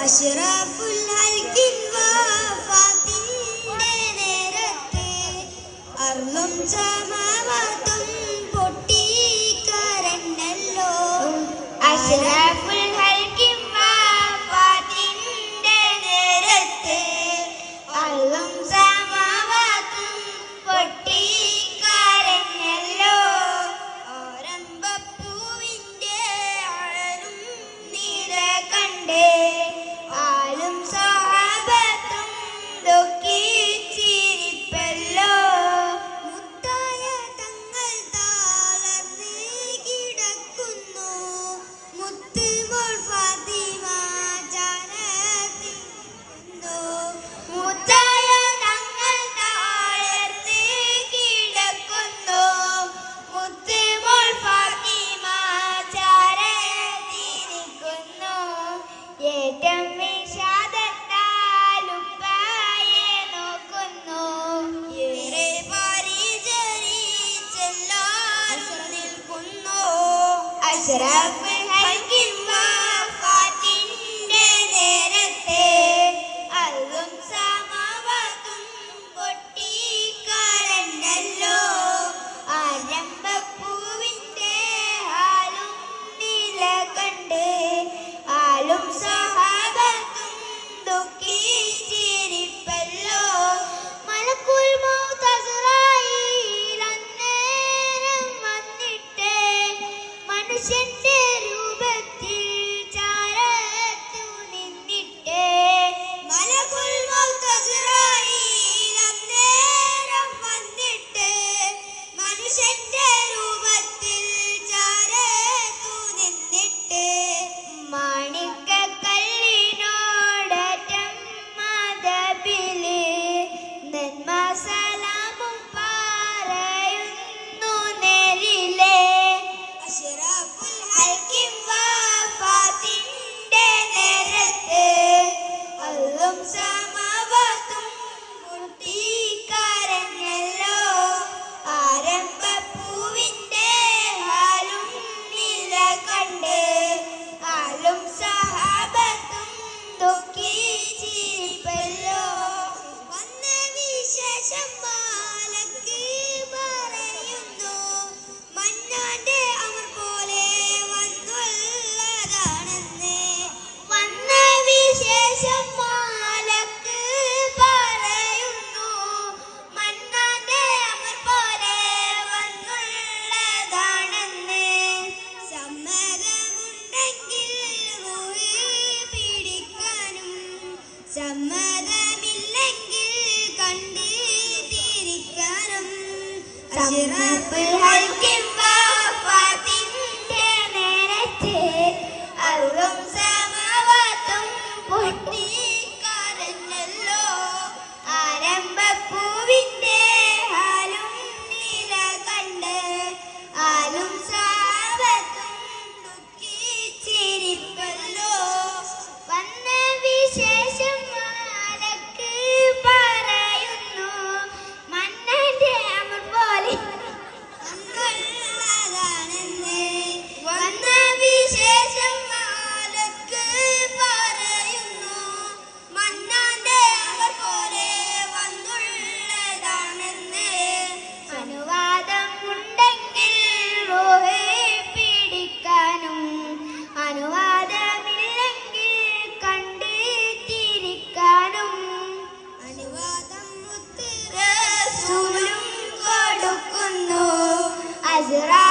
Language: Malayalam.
അഷ്റഫുൽ ഹൽഖിൻ വഫാത്തിന്റെ നേരത്തെ അർളും സമാവാതും പൊട്ടിക്കരണ്ടല്ലോ. അഷ്റഫുൽ ഹൽഖിൻ വഫാത്തിന്റെ നേരത്തെ അർളും സമാവാതും പൊട്ടിക്കരണ്ടല്ലോ. ആരംഭപ്പൂവിന്റെ അഴലും നിര കണ്ടേ ആലും സഹാബത്തും ദുഃഖിച്ചിരിപ്പല്ലോ. മുത്തായ തങ്ങൾ തളർന്ന് കിടക്കുന്നു, മുത്ത് മോൾ ഫാത്തിമ ചാരത്തിരിക്കുന്നു. മുത്തായ തങ്ങൾ തളർന്ന് കിടക്കുന്നു, മുത്ത് മോൾ ഫാത്തിമ ചാരത്തിരിക്കുന്നു. ഏറ്റം വിഷാദത്താലുപ്പായെ നോക്കുന്നു, ഏറെ പരിചരിച്ചെല്ലാം നിൽക്കുന്നു. അഷ്റഫുൽ ഹൽഖിൻ വഫാത്തിന്റെ നേരത്തെ അർളും സമാവാതും പൊട്ടിക്കരണ്ടല്ലോ. ആരംഭപ്പൂവിന്റെ ഹാലും നില കണ്ട് ആലും സഹാബത്തും ദുഃഖിച്ചിരിപ്പല്ലോ. മലക്കുൽ മൗത്ത് അസ്റായീൽ അന്നേരം വന്നിട്ട് മനുഷ്യന്റെ രൂപത്തിൽ ചാരത്തു നിന്നിട്ട്. മലക്കുൽ മൗത്ത് അസ്റായീൽ അന്നേരം വന്നിട്ട് മനുഷ്യന്റെ രൂപത്തിൽ ചാരത്തു നിന്നിട്ട്. മാണിക്കക്കല്ലിനോടറ്റം മദബില് നന്മ സലാമും പറയുന്നു നേരിലെ. അഷ്റഫുൽ ഹൽഖിൻ വഫാത്തിന്റെ നേരത്തെ അർളും സമാവാതും പൊട്ടിക്കരഞ്ഞല്ലോ. ആരംഭപ്പൂവിന്റെ ഹാലും നില കണ്ട് ആലും സഹാബത്തും ദുഃഖിച്ചിരിപ്പല്ലോ. വന്ന വിശേഷം മാലക്ക് പറയുന്നു, മന്നാന്റെ അമർ പോലെ വന്നുള്ളതാണെന്ന്. വന്ന വിശേഷം മാലക്ക് പറയുന്നു, മന്നാന്റെ അമർ പോലെ വന്നുള്ളതാണെന്ന്. സമ്മതമുണ്ടെങ്കിൽ റൂഹ് പിടിക്കാനും, സമ്മതമില്ലെങ്കിൽ കണ്ട് തിരിക്കാനും. അഷ്റഫുൽ ഹൽഖിൻ വഫാത്തിന്റെ നേരത്തെ അർളും സമാവാതും പൊട്ടിക്കരഞ്ഞല്ലോ. ആരംഭപ്പൂവിന്റെ ഹാലും നില കണ്ട് ആലും സഹാബത്തും ദുഃഖിച്ചിരിപ്പല്ലോ. വന്ന വിശേഷം മാലക്ക് പറയുന്നു, മന്നന്റെ അമർ പോലെ വന്നുള്ളതാണെന്ന്. വന്ന വിശേഷം മാലക്ക് പറയുന്നു, മന്നാന്റെ അമർ പോലെ വന്നുള്ളതാണെന്ന്. അനുവാദം ഉണ്ടെങ്കിൽ റൂഹ് പിടിക്കാനും, അനുവാദമില്ലെങ്കിൽ കണ്ട് തിരിക്കാനും. അനുവാദം മുത്ത് റസൂലും കൊടുക്കുന്നു, അസ്റാ